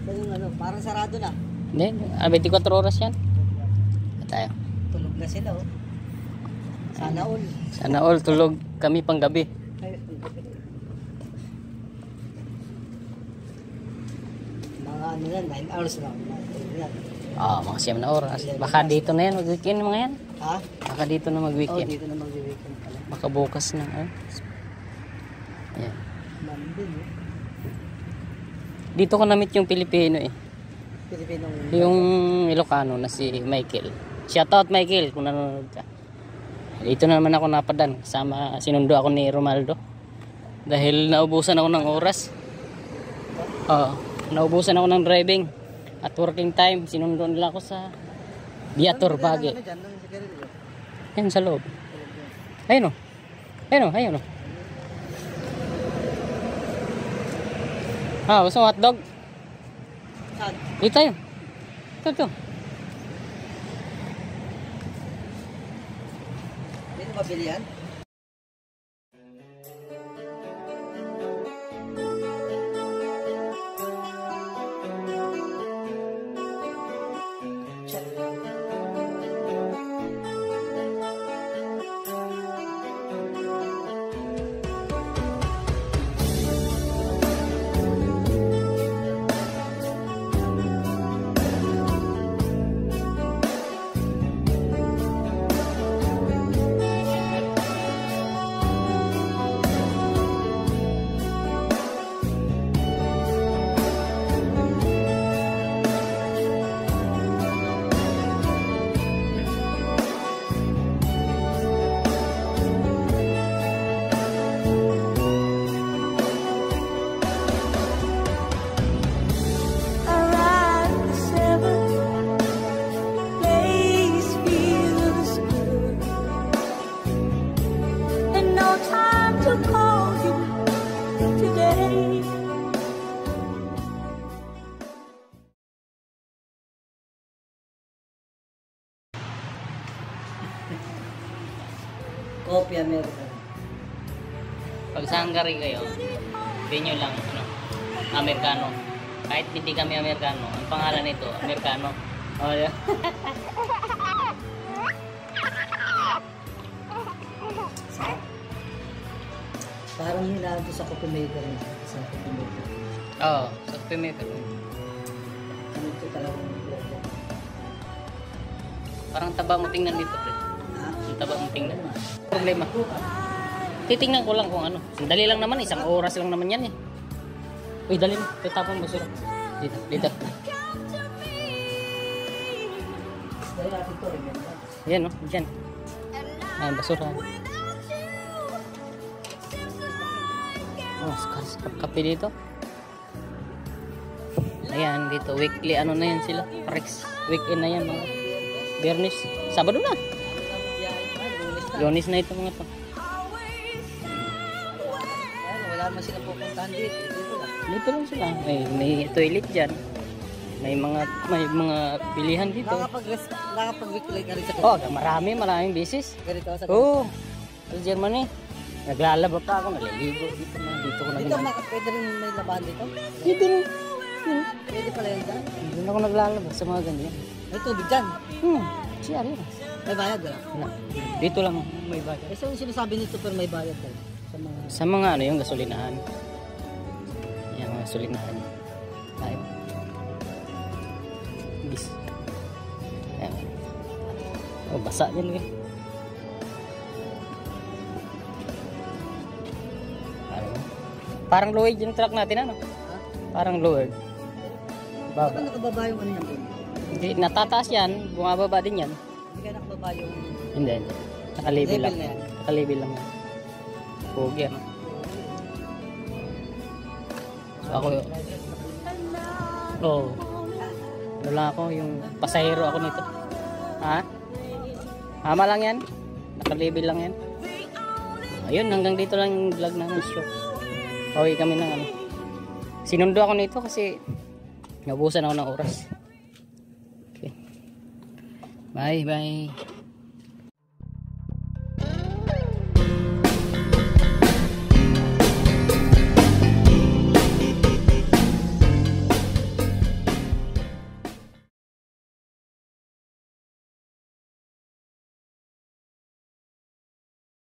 Yung ano, parang sarado na. Hindi, 24 oras yan. Tayo. Tulog na sila oh. Sana all. Sana all, tulog kami pang gabi. Mga ano yan, 9 hours na. Mga 7 na oras. Baka dito na yan, mag-weekend mga yan. Ha? Baka dito na Oh, mag-weekend. dito na mag-weekend pala. Baka bukas na. Ayan. Mandin eh. Dito ko na-meet yung Pilipino eh. Pilipinong... Yung Ilocano na si Michael. Shoutout Michael kung nanonood ka. Dito na naman ako napadan. Sama, sinundo ako ni Romaldo. Dahil naubusan ako ng oras. Naubusan ako ng driving. At working time, sinundo nila ako sa Viator Baguio. Yan sa loob. Ayun o. Ayun o, ayun o. Gusto mo hotdog? Saan? Dito tayo. Ito. Dito mabili yan? Coffee American. Pag sa Hungary kayo, hindi nyo lang Amerikano. Kahit hindi kami Amerikano, ang pangalan nito, Amerikano. Yeah. Parang hinahalo sa coffee maker. Sa coffee maker. Sa coffee maker. Ano ito talagang Parang taba mo tingnan dito, pre. Ang taba mo tingnan. Problema. Titingnan ko lang kung ano. Dali lang naman, 1 oras lang naman yan eh. Uy, dali mo. Tapon basura. Dito. Yan o, dyan. Ayan, basura. Kape dito. Ayan, dito. Weekly, ano na yan sila? Rex. Weekend na yan, mga Biyernes. Sabado na. Lunes na ito mga to. wala naman sila pupuntahan dito. Dito lang sila. May toilet dyan. May mga bilihan dito. Nakapag-weekly ka rin sa Maraming beses. ganito sa Sa Germany. Naglalaba pa ako, naliligo dito na. Dito ko Dito pwede rin may labahan dito? Dito rin. Pwede pala yan dyan? Hindi na ako naglalaba sa mga ganyan. May tubig dyan? Siya rin. May bayad wala? Dito lang may bayad. Kasi yung sinasabi nito pero may bayad tayo. Sa mga yung gasolinahan. Yung gasolinahan. Tayo. Bis. Ayan. Basa yan eh. Parang lowered yung truck natin ano? Parang lowered. Baba. Nakababa yung ano yan? Hindi, natataas yan. Bumababa din yan. Hindi ka nakababa yung... Hindi. Nakalibel lang. Na yan. Nakalibel lang yan. Pogi ano. So ako yun. Ano lang ako, yung pasahero ako nito. Hama lang yan. Nakalibel lang yan. Ayun, hanggang dito lang yung vlog namin show. Pauwi kami ng sinundo ako nito kasi nabusan ako ng oras. Okay. Bye.